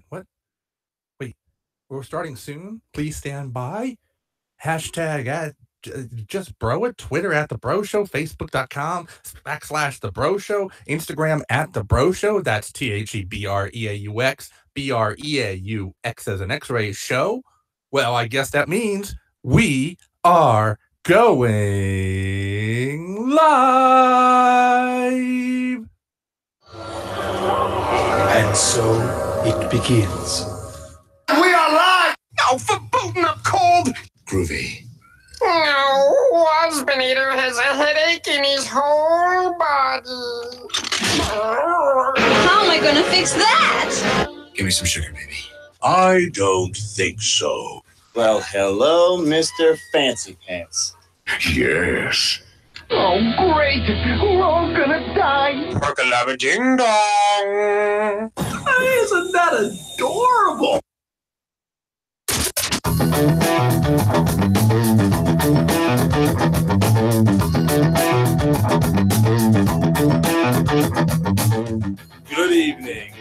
What? Wait, we're starting soon? Please stand by. Hashtag at just bro it, Twitter at the Breaux Show, Facebook.com/the Breaux Show, Instagram at the Breaux Show. That's TheBreaux, as an X-ray show. Well, I guess that means we are going live. And so it begins. We are live! Oh, for booting up cold! Groovy. No, Waspinator has a headache in his whole body. How am I going to fix that? Give me some sugar, baby. I don't think so. Well, hello, Mr. Fancy Pants. Yes. Oh, great! We're all gonna die! Perkalabba ding dong! Isn't that adorable? Good evening.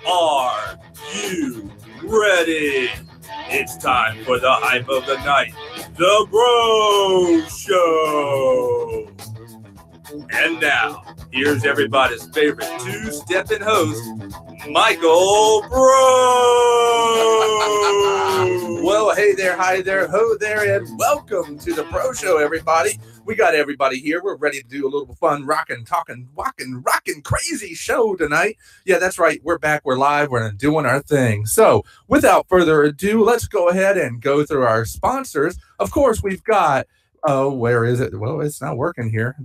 Are you ready? It's time for the hype of the night, the Breaux Show. And now, here's everybody's favorite two-stepping host, Michael Breaux. Well, hey there, hi there, ho there, and welcome to the Breaux Show, everybody. We got everybody here. We're ready to do a little fun, rockin', talking, walking, rockin', crazy show tonight. Yeah, that's right. We're back. We're live. We're doing our thing. So, without further ado, let's go ahead and go through our sponsors. Of course, we've got, where is it? Well, it's not working here.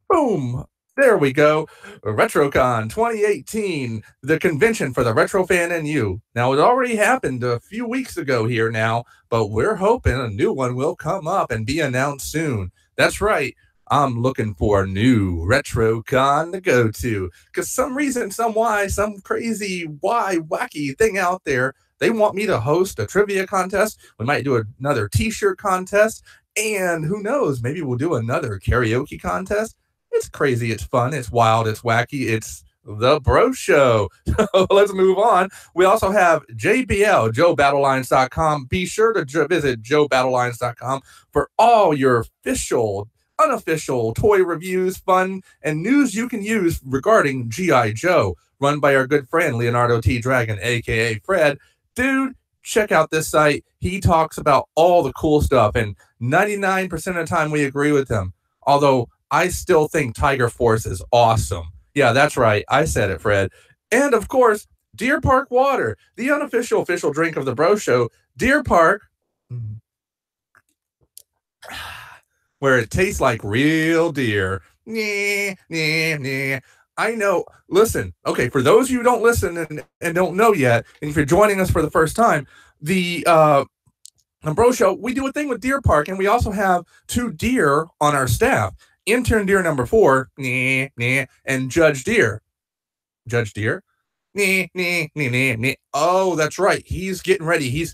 Boom. There we go. RetroCon 2018, the convention for the retro fan and you. Now, it already happened a few weeks ago here now, but we're hoping a new one will come up and be announced soon. That's right. I'm looking for a new RetroCon to go to because some reason, some crazy, wacky thing out there, they want me to host a trivia contest. We might do another t-shirt contest, and who knows, maybe we'll do another karaoke contest. It's crazy, it's fun, it's wild, it's wacky, it's the Breaux Show. So let's move on. We also have JBL, JoeBattleLines.com. Be sure to visit JoeBattleLines.com for all your official, unofficial toy reviews, fun, and news you can use regarding G.I. Joe, run by our good friend Leonardo T. Dragon, a.k.a. Fred. Dude, check out this site. He talks about all the cool stuff, and 99% of the time we agree with him. Although I still think Tiger Force is awesome. Yeah, that's right. I said it, Fred. And, of course, Deer Park Water, the unofficial official drink of the Breaux Show. Deer Park, where it tastes like real deer. I know. Listen, okay, for those of you who don't listen and don't know yet, and if you're joining us for the first time, the Breaux Show, we do a thing with Deer Park, and we also have two deer on our staff. Intern Deer number 4, and Judge Deer. Judge Deer? Oh, that's right. He's getting ready.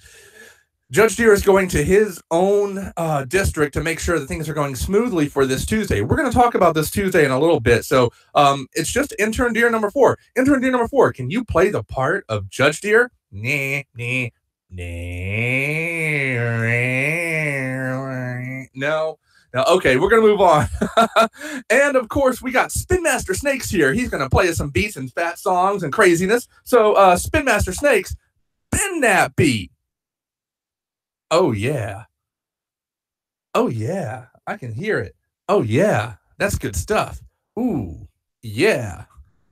Judge Deer is going to his own district to make sure that things are going smoothly for this Tuesday. We're going to talk about this Tuesday in a little bit. So it's just Intern Deer number 4. Intern Deer number 4, can you play the part of Judge Deer? No. Now, okay, we're going to move on. And, of course, we got Spin Master Snakes here. He's going to play us some beats and fat songs and craziness. So, Spin Master Snakes, bend that beat. Oh, yeah. Oh, yeah. I can hear it. Oh, yeah. That's good stuff. Ooh, yeah.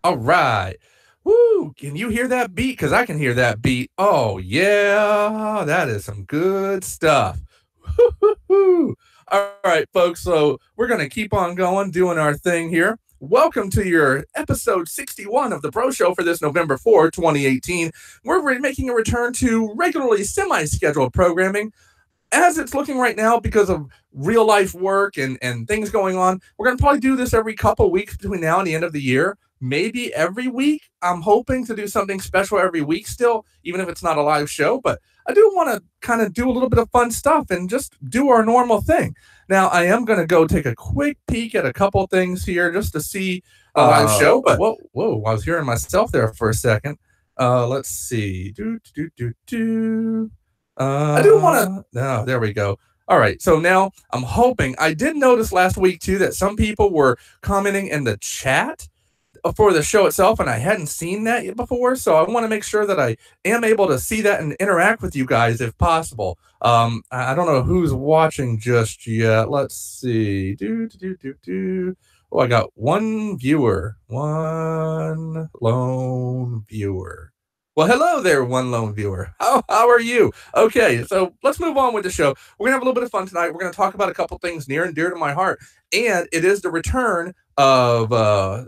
All right. Woo, can you hear that beat? Because I can hear that beat. Oh, yeah. That is some good stuff. Woo-hoo-hoo. All right, folks, so we're going to keep on going, doing our thing here. Welcome to your episode 61 of the Breaux Show for this November 4, 2018. We're making a return to regularly semi-scheduled programming. As it's looking right now, because of real-life work and things going on, we're going to probably do this every couple weeks between now and the end of the year. Maybe every week. I'm hoping to do something special every week still, even if it's not a live show. But I do want to kind of do a little bit of fun stuff and just do our normal thing. Now, I am going to go take a quick peek at a couple things here just to see a live show. But whoa, I was hearing myself there for a second. Let's see. I do want to. No, there we go. All right. So now I'm hoping. I did notice last week too that some people were commenting in the chat for the show itself, and I hadn't seen that before. So I want to make sure that I am able to see that and interact with you guys if possible. I don't know who's watching just yet. Let's see. Oh, I got one viewer. One lone viewer. Well, hello there, one lone viewer. How are you? Okay, so let's move on with the show. We're going to have a little bit of fun tonight. We're going to talk about a couple things near and dear to my heart. And it is the return of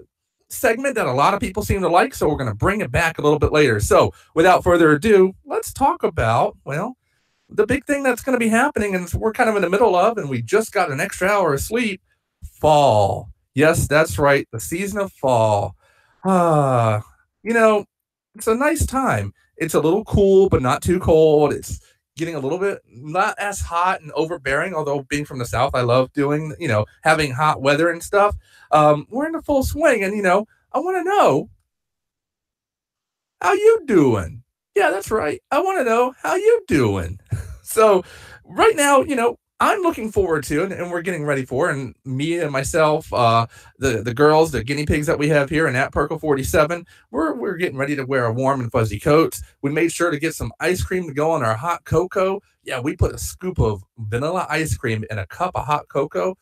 segment that a lot of people seem to like, so we're going to bring it back a little bit later. So without further ado, let's talk about, well, the big thing that's going to be happening, and we're kind of in the middle of, and we just got an extra hour of sleep, fall. Yes, that's right, the season of fall. It's a nice time. It's a little cool, but not too cold. It's getting a little bit not as hot and overbearing, although being from the South, I love doing, having hot weather and stuff. We're in the full swing, and, I want to know, how you doing? Yeah, that's right. I want to know how you doing. So right now, I'm looking forward to, and we're getting ready for, and me and myself, the girls, the guinea pigs that we have here in at Perkle 47, we're getting ready to wear our warm and fuzzy coats. We made sure to get some ice cream to go on our hot cocoa. Yeah, we put a scoop of vanilla ice cream in a cup of hot cocoa.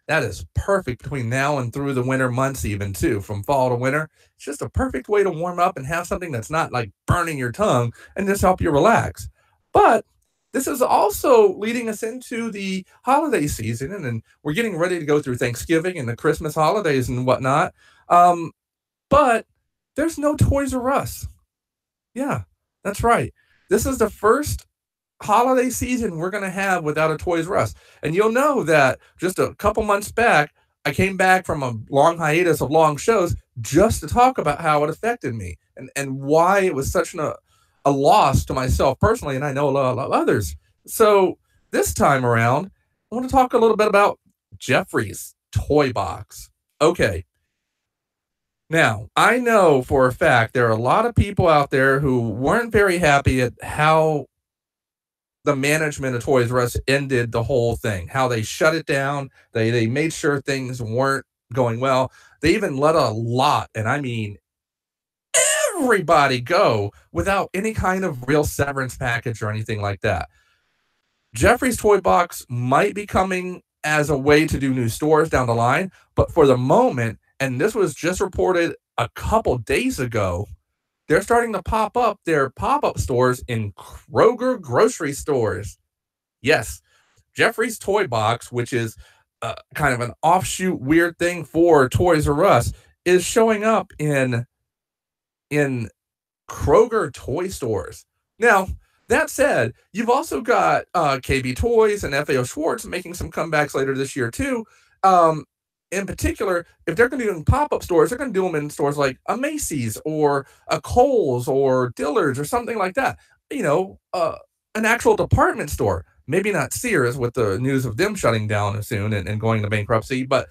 That is perfect between now and through the winter months, even too, from fall to winter. It's just a perfect way to warm up and have something that's not like burning your tongue and just help you relax. But this is also leading us into the holiday season, and we're getting ready to go through Thanksgiving and the Christmas holidays and whatnot. But there's no Toys R Us. Yeah, that's right. This is the first holiday season we're going to have without a Toys R Us. And you'll know that just a couple months back, I came back from a long hiatus of long shows just to talk about how it affected me and why it was such a loss to myself personally, and I know a lot of others. So this time around, I want to talk a little bit about Jeffrey's Toy Box. Okay. Now, I know for a fact there are a lot of people out there who weren't very happy at how the management of Toys R Us ended the whole thing, how they shut it down. They made sure things weren't going well. They even let a lot, and I mean everybody, go without any kind of real severance package or anything like that. Jeffrey's Toy Box might be coming as a way to do new stores down the line, but for the moment, and this was just reported a couple days ago, they're starting to pop up their pop-up stores in Kroger grocery stores. Yes, Jeffrey's Toy Box, which is kind of an offshoot weird thing for Toys R Us, is showing up in Kroger toy stores. Now, that said, you've also got KB Toys and FAO Schwartz making some comebacks later this year too. In particular, if they're going to be doing pop-up stores, they're going to do them in stores like a Macy's or a Kohl's or Dillard's or something like that. An actual department store. Maybe not Sears with the news of them shutting down soon and going into bankruptcy, but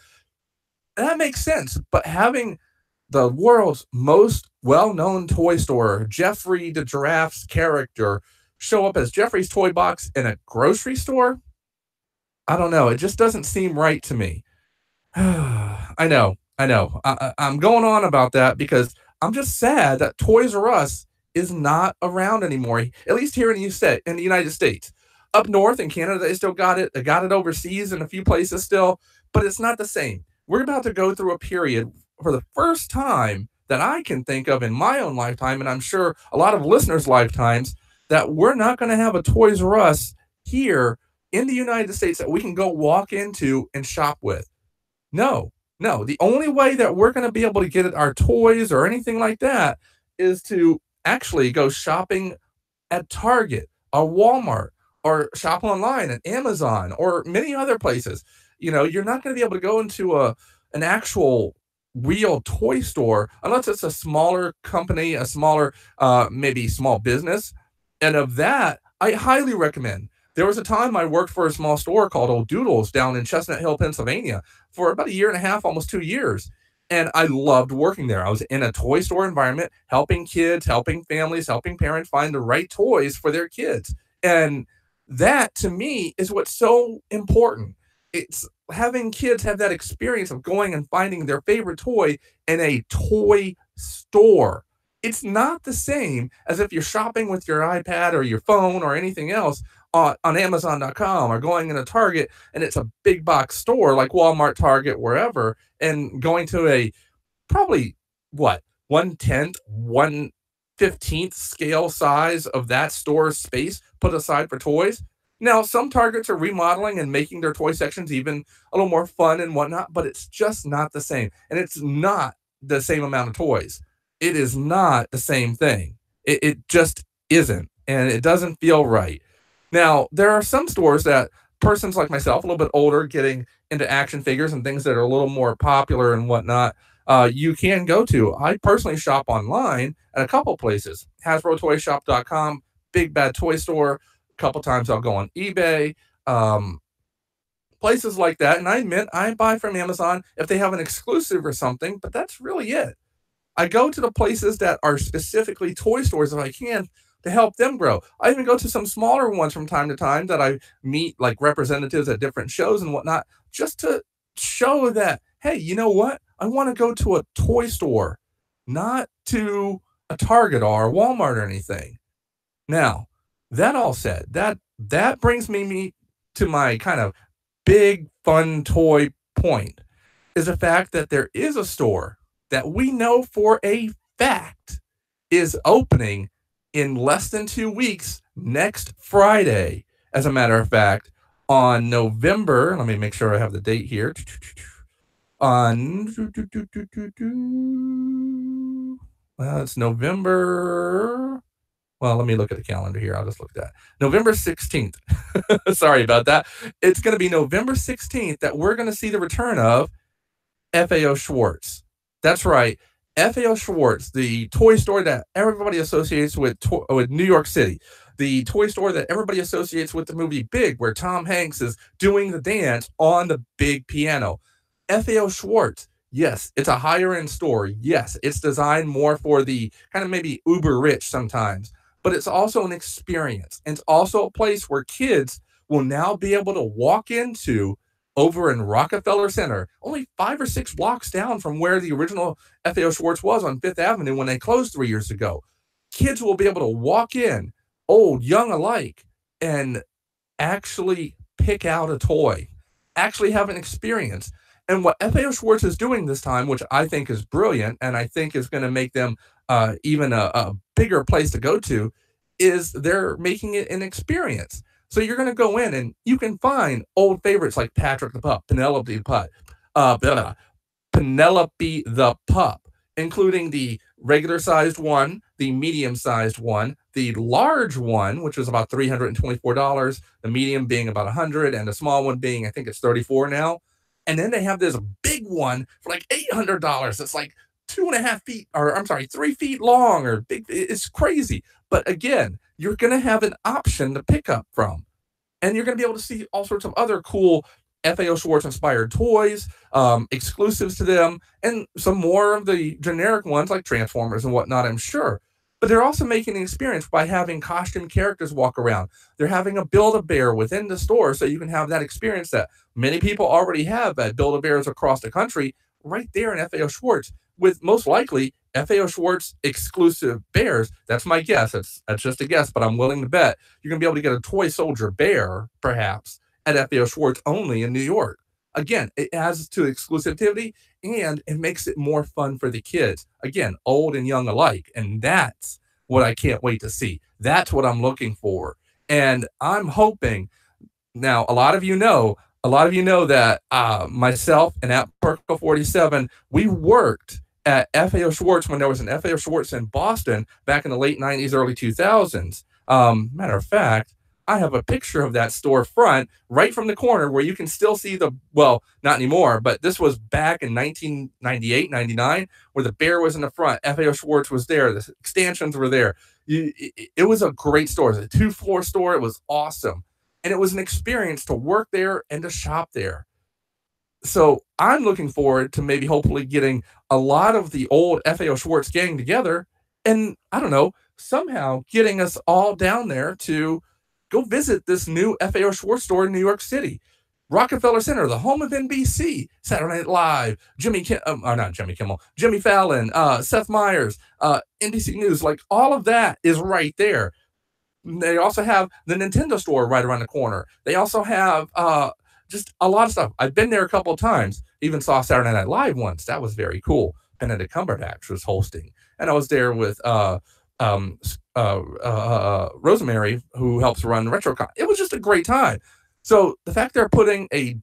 that makes sense. But having the world's most well-known toy store, Jeffrey the Giraffe's character, show up as Jeffrey's Toy Box in a grocery store, I don't know. It just doesn't seem right to me. I know. I'm going on about that because I'm just sad that Toys R Us is not around anymore, at least here in the United States. Up north in Canada, they still got it. They got it overseas in a few places still, but it's not the same. We're about to go through a period for the first time that I can think of in my own lifetime, and I'm sure a lot of listeners' lifetimes, that we're not going to have a Toys R Us here in the United States that we can go walk into and shop with. No. The only way that we're going to be able to get our toys or anything like that is to actually go shopping at Target or Walmart or shop online at Amazon or many other places. You're not going to be able to go into an actual real toy store unless it's a smaller company, a smaller, maybe small business. And of that, I highly recommend. There was a time I worked for a small store called Old Doodles down in Chestnut Hill, Pennsylvania for about 1.5 years, almost 2 years. And I loved working there. I was in a toy store environment, helping kids, helping families, helping parents find the right toys for their kids. And that, to me, is what's so important. It's having kids have that experience of going and finding their favorite toy in a toy store. It's not the same as if you're shopping with your iPad or your phone or anything else on Amazon.com or going in a Target and it's a big box store like Walmart, Target, wherever, and going to a probably what 1/10, 1/15th scale size of that store's space put aside for toys. Now, some Targets are remodeling and making their toy sections even a little more fun and whatnot, but it's just not the same. And it's not the same amount of toys. It is not the same thing. It just isn't. And it doesn't feel right. Now, there are some stores that persons like myself, a little bit older, getting into action figures and things that are a little more popular and whatnot, you can go to. I personally shop online at a couple places. HasbroToyShop.com, Big Bad Toy Store. A couple times I'll go on eBay, places like that. And I admit I buy from Amazon if they have an exclusive or something, but that's really it. I go to the places that are specifically toy stores if I can to help them grow. I even go to some smaller ones from time to time that I meet like representatives at different shows and whatnot, just to show that, hey, you know what? I want to go to a toy store, not to a Target or a Walmart or anything. Now, that all said, that brings me to my kind of big fun toy point, is the fact that there is a store that we know for a fact is opening in less than 2 weeks, next Friday, as a matter of fact, on November, let me make sure I have the date here, on, well, it's November, well, let me look at the calendar here. I'll just look at that. November 16th. Sorry about that. It's going to be November 16th that we're going to see the return of FAO Schwarz. That's right. FAO Schwarz, the toy store that everybody associates with New York City, the toy store that everybody associates with the movie Big, where Tom Hanks is doing the dance on the big piano. FAO Schwarz, yes, it's a higher end store. Yes, it's designed more for the kind of maybe uber rich sometimes, but it's also an experience. And it's also a place where kids will now be able to walk into over in Rockefeller Center, only 5 or 6 blocks down from where the original FAO Schwarz was on 5th Avenue when they closed 3 years ago. Kids will be able to walk in, old, young alike, and actually pick out a toy, actually have an experience. And what FAO Schwarz is doing this time, which I think is brilliant, and I think is going to make them even a bigger place to go to, is they're making it an experience. So you're going to go in and you can find old favorites like Patrick the Pup, Penelope the Pup, including the regular sized one, the medium sized one, the large one, which is about $324, the medium being about $100, and the small one being, I think it's $34 now. And then they have this big one for like $800. It's like 2.5 feet, or I'm sorry, 3 feet long, or big. It's crazy. But again, you're going to have an option to pick up from. And you're going to be able to see all sorts of other cool FAO Schwarz inspired toys, exclusives to them, and some more of the generic ones like Transformers and whatnot, I'm sure. But they're also making an experience by having costume characters walk around. They're having a Build-A-Bear within the store, so you can have that experience that many people already have at Build-A-Bears across the country right there in FAO Schwarz, with most likely FAO Schwarz exclusive bears. That's my guess. That's just a guess, but I'm willing to bet you're going to be able to get a toy soldier bear, perhaps, at FAO Schwarz only in New York. Again, it adds to exclusivity, and it makes it more fun for the kids. Again, old and young alike. And that's what I can't wait to see. That's what I'm looking for. And I'm hoping, now, a lot of you know that myself and at Perco 47, we worked at FAO Schwarz when there was an FAO Schwarz in Boston back in the late 90s, early 2000s. Matter of fact, I have a picture of that storefront right from the corner where you can still see well, not anymore, but this was back in 1998, 99, where the bear was in the front. FAO Schwarz was there. The extensions were there. It was a great store. It was a 2-floor store. It was awesome. And it was an experience to work there and to shop there. So I'm looking forward to maybe hopefully getting a lot of the old FAO Schwartz gang together and, I don't know, somehow getting us all down there to go visit this new FAO Schwartz store in New York City. Rockefeller Center, the home of NBC, Saturday Night Live, Jimmy Fallon, Seth Meyers, NBC News, like all of that is right there. They also have the Nintendo store right around the corner. They also have just a lot of stuff. I've been there a couple of times, even saw Saturday Night Live once. That was very cool. Benedict Cumberbatch was hosting. And I was there with Rosemary, who helps run RetroCon. It was just a great time. So the fact they're putting a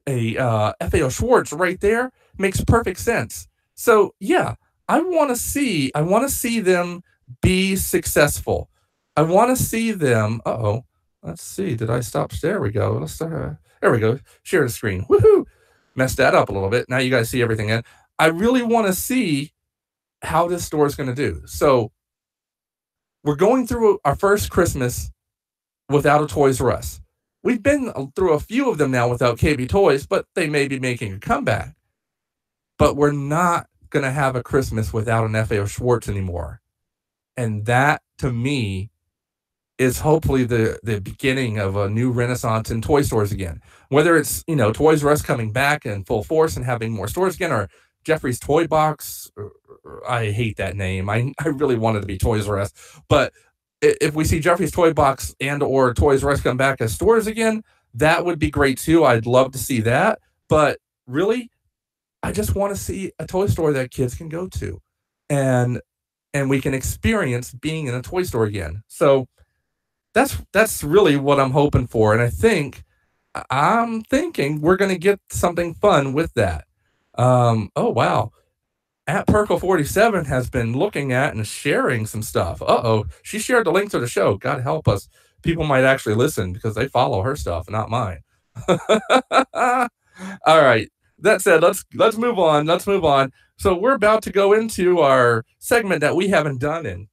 FAO Schwartz right there makes perfect sense. So yeah, I want to see them be successful. I want to see them. Let's see. Did I stop? There we go. Let's start. There we go. Share the screen. Woohoo! Messed that up a little bit. Now you guys see everything in. I really want to see how this store is going to do. So we're going through our first Christmas without a Toys R Us. We've been through a few of them now without KB Toys, but they may be making a comeback. But we're not going to have a Christmas without an FAO Schwartz anymore. And that, to me, is hopefully the beginning of a new renaissance in toy stores again. Whether it's, Toys R Us coming back in full force and having more stores again, or Jeffrey's Toy Box. I hate that name. I really want it to be Toys R Us. But if we see Jeffrey's Toy Box and or Toys R Us come back as stores again, that would be great too. I'd love to see that. But really, I just want to see a toy store that kids can go to. And we can experience being in a toy store again. So that's really what I'm hoping for. And I'm thinking we're going to get something fun with that. Oh, wow. At Perkle47 has been looking at and sharing some stuff. She shared the link to the show. God help us. People might actually listen because they follow her stuff, not mine. All right. That said, let's move on. So we're about to go into our segment that we haven't done in,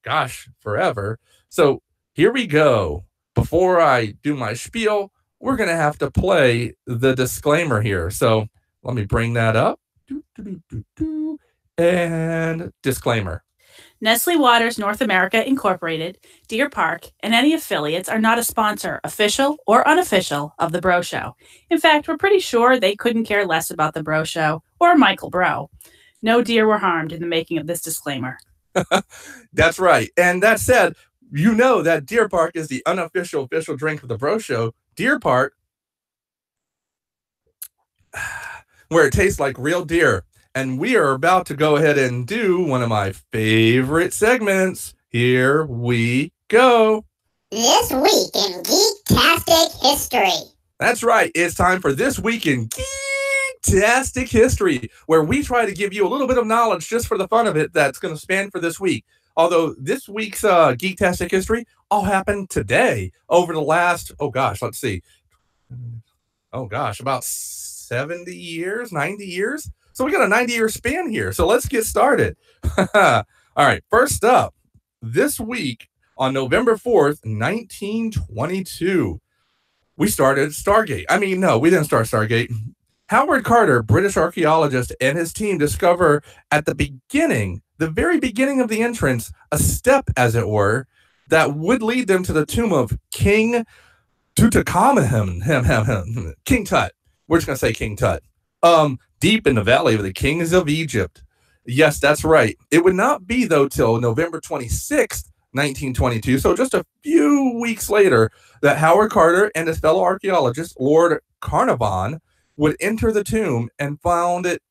forever. So here we go. Before I do my spiel, we're going to have to play the disclaimer here. So let me bring that up. And disclaimer. Nestle Waters North America Incorporated, Deer Park, and any affiliates are not a sponsor, official or unofficial, of the Breaux Show. In fact, we're pretty sure they couldn't care less about the Breaux Show or Michael Breaux. No deer were harmed in the making of this disclaimer. That's right. And that said, that Deer Park is the unofficial official drink of the Breaux Show. Deer Park, where it tastes like real deer. And we are about to go ahead and do one of my favorite segments. Here we go. This week in Geektastic History. That's right. It's time for This Week in Geektastic History, where we try to give you a little bit of knowledge just for the fun of it that's going to span for this week. Although this week's Geektastic History all happened today over the last, about 70 years, 90 years. So we got a 90-year span here. So let's get started. All right. First up, this week on November 4th, 1922, we started Stargate. No, we didn't start Stargate. Howard Carter, British archaeologist, and his team discover at the very beginning of the entrance, a step, as it were, that would lead them to the tomb of King Tutankhamun. King Tut. We're just going to say King Tut. Deep in the Valley of the Kings of Egypt. Yes, that's right. It would not be, though, till November 26th, 1922, so just a few weeks later, that Howard Carter and his fellow archaeologist, Lord Carnarvon, would enter the tomb and found it,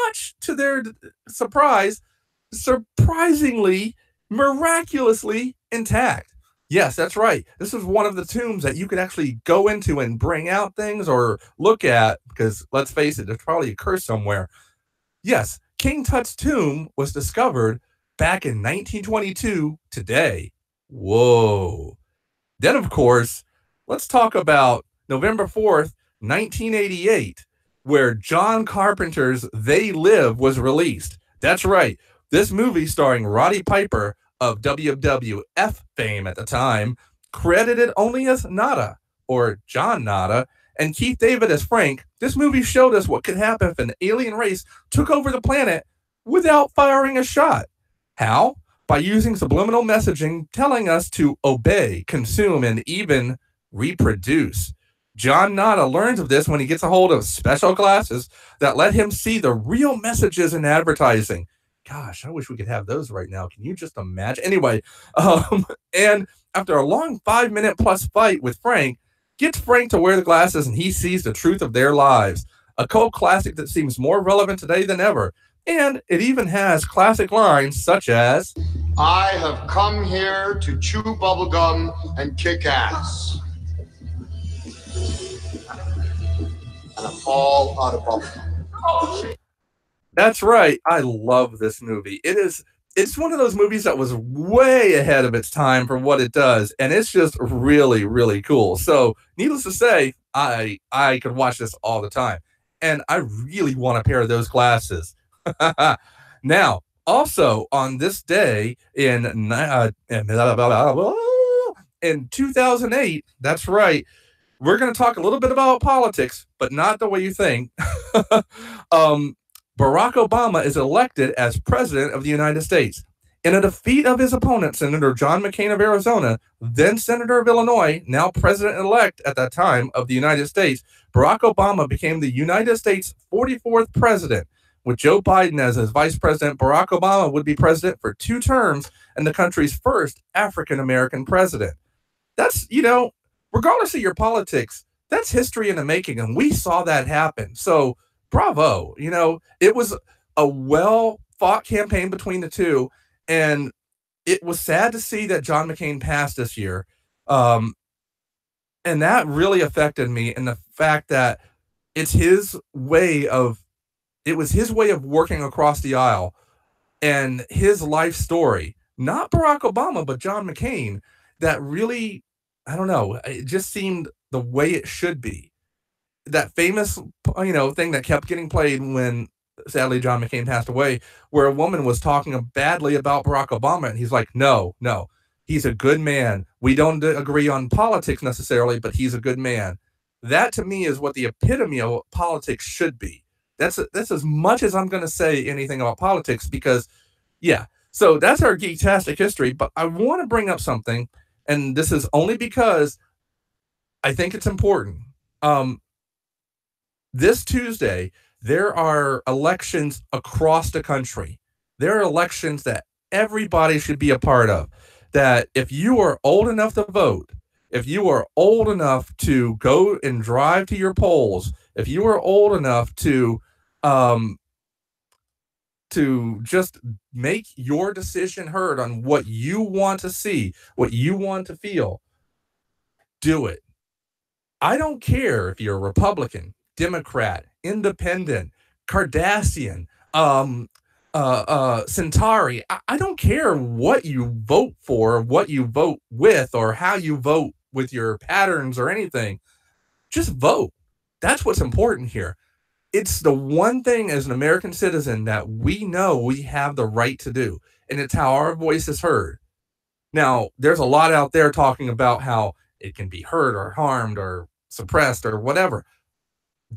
much to their surprise, surprisingly, miraculously intact. Yes, that's right. This was one of the tombs that you could actually go into and bring out things or look at, because let's face it, there's probably a curse somewhere. Yes, King Tut's tomb was discovered back in 1922 today. Whoa. Then, of course, let's talk about November 4th, 1988, where John Carpenter's They Live was released. That's right. This movie starring Roddy Piper of WWF fame at the time, credited only as Nada, or John Nada, and Keith David as Frank, this movie showed us what could happen if an alien race took over the planet without firing a shot. How? By using subliminal messaging telling us to obey, consume, and even reproduce. John Nada learns of this when he gets a hold of special glasses that let him see the real messages in advertising. Gosh, I wish we could have those right now. Can you just imagine? Anyway, and after a long 5-minute plus fight with Frank, gets Frank to wear the glasses and he sees the truth of their lives. A cult classic that seems more relevant today than ever. And it even has classic lines such as, I have come here to chew bubblegum and kick ass. And I'm all out of bubblegum. That's right. I love this movie. It's one of those movies that was way ahead of its time for what it does. And it's just really, really cool. So needless to say, I could watch this all the time. And I really want a pair of those glasses. Now, also on this day in 2008, that's right, we're going to talk a little bit about politics, but not the way you think. Barack Obama is elected as president of the United States. In a defeat of his opponent, Senator John McCain of Arizona, then Senator of Illinois, now president-elect at that time of the United States, Barack Obama became the United States' 44th president. With Joe Biden as his vice president, Barack Obama would be president for 2 terms and the country's first African-American president. That's, regardless of your politics, that's history in the making, and we saw that happen. So, bravo. It was a well-fought campaign between the two, and it was sad to see that John McCain passed this year. And that really affected me in the fact that it was his way of working across the aisle and his life story, not Barack Obama, but John McCain, that really, I don't know, it just seemed the way it should be. That famous, thing that kept getting played when, sadly, John McCain passed away, where a woman was talking badly about Barack Obama, and he's like, no, he's a good man. We don't agree on politics necessarily, but he's a good man. That, to me, is what the epitome of politics should be. That's as much as I'm going to say anything about politics because, yeah. So that's our Geektastic history, but I want to bring up something, and this is only because I think it's important. This Tuesday, there are elections across the country. There are elections that everybody should be a part of. That if you are old enough to vote, if you are old enough to go and drive to your polls, if you are old enough to just make your decision heard on what you want to see, what you want to feel, do it. I don't care if you're a Republican, Democrat, Independent, Cardassian, Centauri. I don't care what you vote for, what you vote with, or how you vote with your patterns or anything. Just vote. That's what's important here. It's the one thing as an American citizen that we know we have the right to do, and it's how our voice is heard. Now, there's a lot out there talking about how it can be hurt or harmed or suppressed or whatever.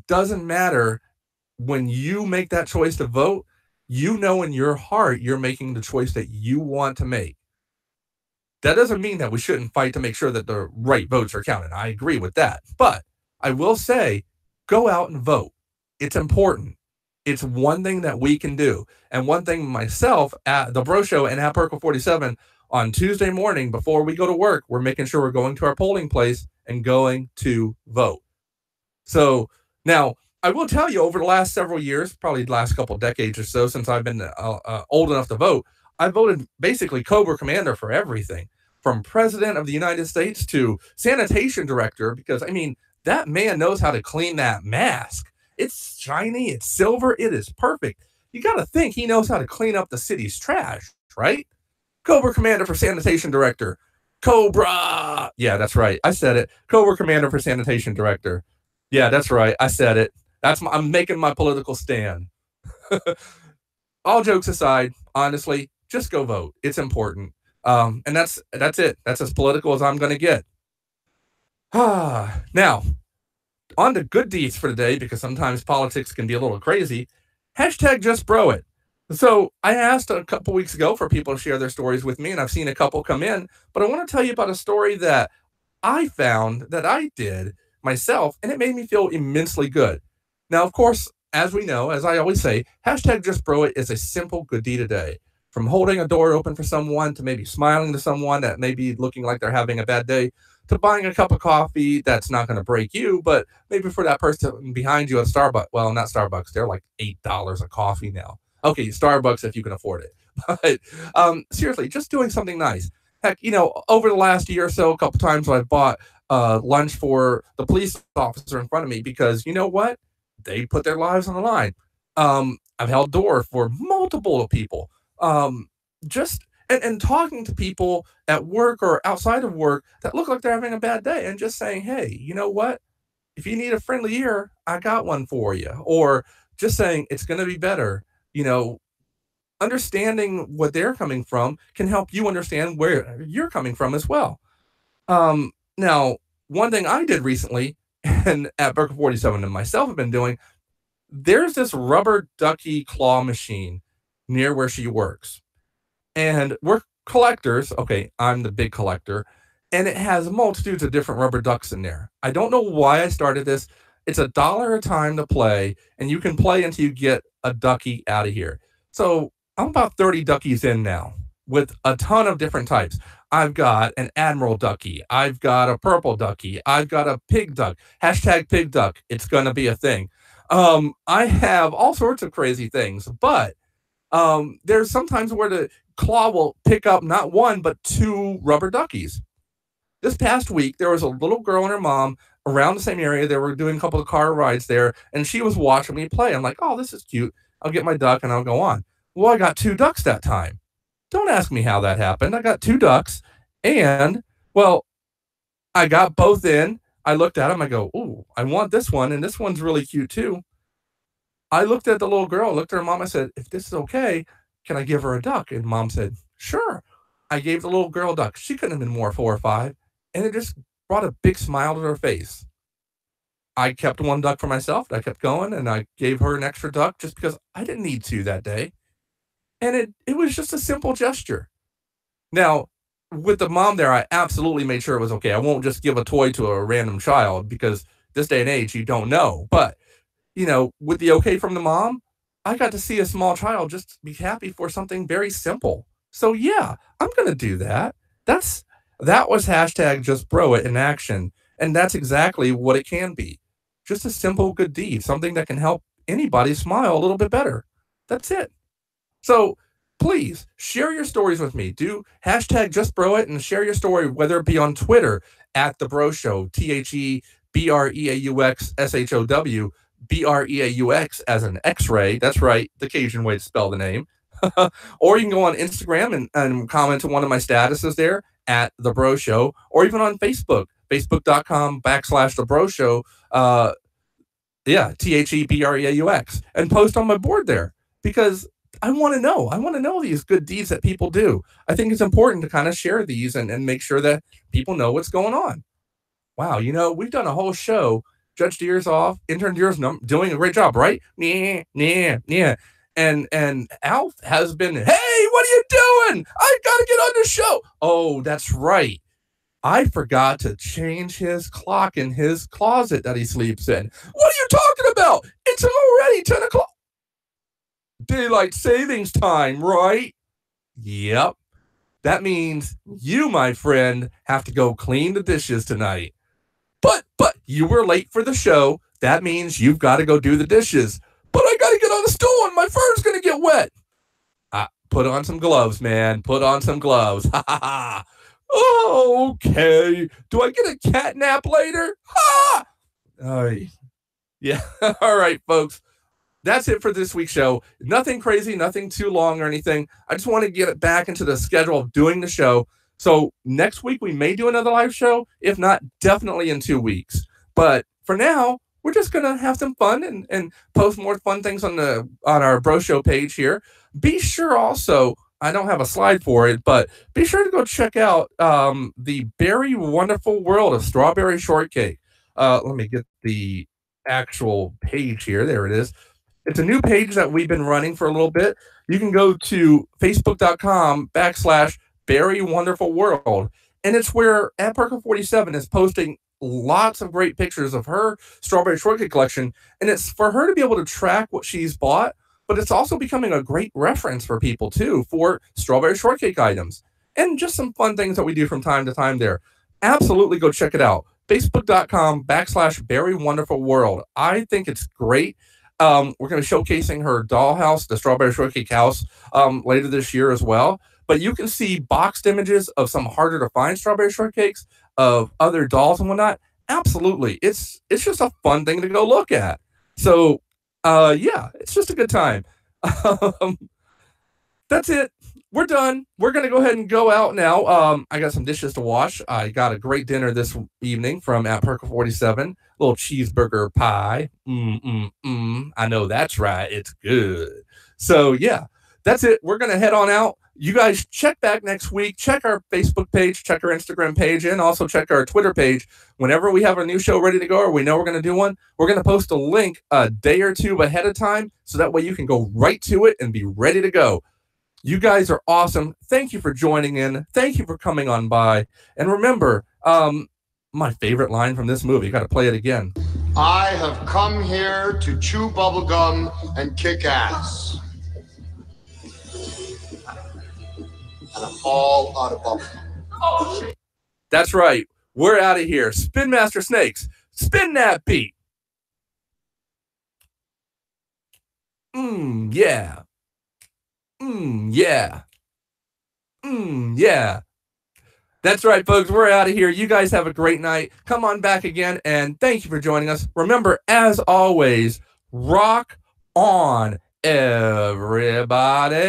Doesn't matter. When you make that choice to vote, you know in your heart you're making the choice that you want to make. That doesn't mean that we shouldn't fight to make sure that the right votes are counted. I agree with that. But I will say, go out and vote. It's important. It's one thing that we can do. And one thing myself at the Breaux Show and at Perkle 47 on Tuesday morning before we go to work, we're making sure we're going to our polling place and going to vote. So now, I will tell you, over the last several years, probably the last couple of decades or so, since I've been old enough to vote, I voted basically Cobra Commander for everything, from President of the United States to Sanitation Director, because, I mean, that man knows how to clean that mask. It's shiny, it's silver, it is perfect. You got to think he knows how to clean up the city's trash, right? Cobra Commander for Sanitation Director. Cobra! Yeah, that's right. I said it. Cobra Commander for Sanitation Director. Yeah, that's right. I said it. I'm making my political stand. All jokes aside, honestly, just go vote. It's important. And that's it. That's as political as I'm going to get. Now, on to good deeds for today, because sometimes politics can be a little crazy. Hashtag just bro it. So I asked a couple weeks ago for people to share their stories with me, and I've seen a couple come in, but I want to tell you about a story that I found that I did myself, and it made me feel immensely good. Now, of course, as we know, as I always say, hashtag just bro it is a simple good deed a day. From holding a door open for someone, to maybe smiling to someone that may be looking like they're having a bad day, to buying a cup of coffee that's not going to break you, but maybe for that person behind you at Starbucks. Well, not Starbucks. They're like $8 a coffee now. Okay, Starbucks if you can afford it. But seriously, just doing something nice. Heck, over the last year or so, a couple times I've bought lunch for the police officer in front of me, because you know what? They put their lives on the line. I've held door for multiple people. Just and talking to people at work or outside of work that look like they're having a bad day, and just saying, hey, you know what? If you need a friendly ear, I got one for you. Or just saying it's going to be better. Understanding what they're coming from can help you understand where you're coming from as well. Now, one thing I did recently, and at Burger 47 and myself have been doing, there's this rubber ducky claw machine near where she works. And we're collectors. Okay, I'm the big collector. And it has multitudes of different rubber ducks in there. I don't know why I started this. It's $1 a time to play, and you can play until you get a ducky out of here. So I'm about 30 duckies in now, with a ton of different types. I've got an Admiral ducky. I've got a purple ducky. I've got a pig duck. Hashtag pig duck. It's going to be a thing. I have all sorts of crazy things, but there's sometimes where the claw will pick up not one, but 2 rubber duckies. This past week, there was a little girl and her mom around the same area. They were doing a couple of car rides there, and she was watching me play. I'm like, oh, this is cute. I'll get my duck and I'll go on. Well, I got 2 ducks that time. Don't ask me how that happened. I got 2 ducks, and, well, I got both in. I looked at them. I go, ooh, I want this one, and this one's really cute too. I looked at the little girl, looked at her mom. I said, if this is okay, can I give her a duck? And mom said, sure. I gave the little girl a duck. She couldn't have been more 4 or 5, and it just brought a big smile to her face. I kept 1 duck for myself. I kept going, and I gave her an extra duck just because I didn't need to that day. And it was just a simple gesture. Now, with the mom there, I absolutely made sure it was okay. I won't just give a toy to a random child, because this day and age, you don't know. But, with the okay from the mom, I got to see a small child just be happy for something very simple. So, yeah, I'm going to do that. That was hashtag just bro it in action. And that's exactly what it can be. Just a simple good deed, something that can help anybody smile a little bit better. That's it. So please share your stories with me. Do hashtag just bro it and share your story, whether it be on Twitter at the Breaux Show, TheBreauxShow, BREAUX as an X-ray. That's right, the Cajun way to spell the name. Or you can go on Instagram and comment to one of my statuses there at the Breaux Show, or even on Facebook, facebook.com/the Breaux Show. TheBreaux, and post on my board there, because I want to know. I want to know these good deeds that people do. I think it's important to kind of share these and make sure that people know what's going on. Wow, we've done a whole show. Judge Deere's off. Intern Deere's doing a great job, right? Yeah. And Alf has been, hey, what are you doing? I got to get on the show. Oh, that's right. I forgot to change his clock in his closet that he sleeps in. What are you talking about? It's already 10 o'clock. Daylight savings time, right? Yep. That means you, my friend, have to go clean the dishes tonight. But you were late for the show. That means you've got to go do the dishes. But I got to get on the stool and my fur's going to get wet. Put on some gloves, man. Put on some gloves. Ha ha ha. Oh, okay. Do I get a cat nap later? Ha! Yeah. All right, folks. That's it for this week's show. Nothing crazy, nothing too long or anything. I just want to get it back into the schedule of doing the show. So next week we may do another live show. If not, definitely in 2 weeks. But for now, we're just going to have some fun and post more fun things on our Breaux Show page here. Be sure also, I don't have a slide for it, but be sure to go check out the very wonderful world of strawberry shortcake. Let me get the actual page here. There it is. It's a new page that we've been running for a little bit. You can go to facebook.com/Berry Wonderful World. And it's where Aunt Perka 47 is posting lots of great pictures of her strawberry shortcake collection. And it's for her to be able to track what she's bought, but it's also becoming a great reference for people too for strawberry shortcake items and just some fun things that we do from time to time there. Absolutely go check it out. Facebook.com/Berry Wonderful World. I think it's great. We're going to be showcasing her dollhouse, the Strawberry Shortcake House, later this year as well. But you can see boxed images of some harder to find strawberry shortcakes, of other dolls and whatnot. Absolutely. It's just a fun thing to go look at. So, yeah, it's just a good time. That's it. We're done. We're going to go ahead and go out now. I got some dishes to wash. I got a great dinner this evening from Aunt Perka 47. Little cheeseburger pie. I know that's right. It's good. So, yeah, that's it. We're going to head on out. You guys check back next week. Check our Facebook page. Check our Instagram page. And also check our Twitter page. Whenever we have a new show ready to go or we know we're going to do one, we're going to post a link a day or two ahead of time. So that way you can go right to it and be ready to go. You guys are awesome. Thank you for joining in. Thank you for coming on by. And remember, my favorite line from this movie. Got to play it again. I have come here to chew bubblegum and kick ass. And I'm all out of bubblegum. That's right. We're out of here. Spin Master Snakes. Spin that beat. Yeah. Yeah. Yeah. That's right, folks. We're out of here. You guys have a great night. Come on back again, and thank you for joining us. Remember, as always, rock on, everybody.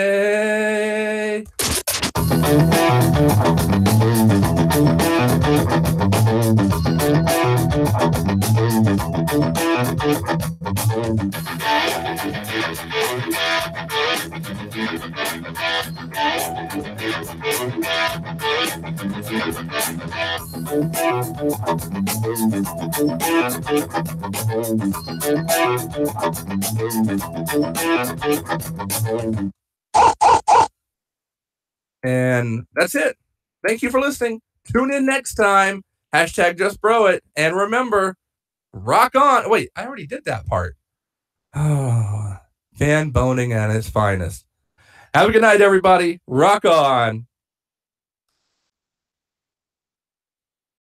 And that's it. Thank you for listening. Tune in next time. Hashtag just bro it. And remember, rock on. Wait, I already did that part. Oh, fan boning at its finest. Have a good night, everybody. Rock on.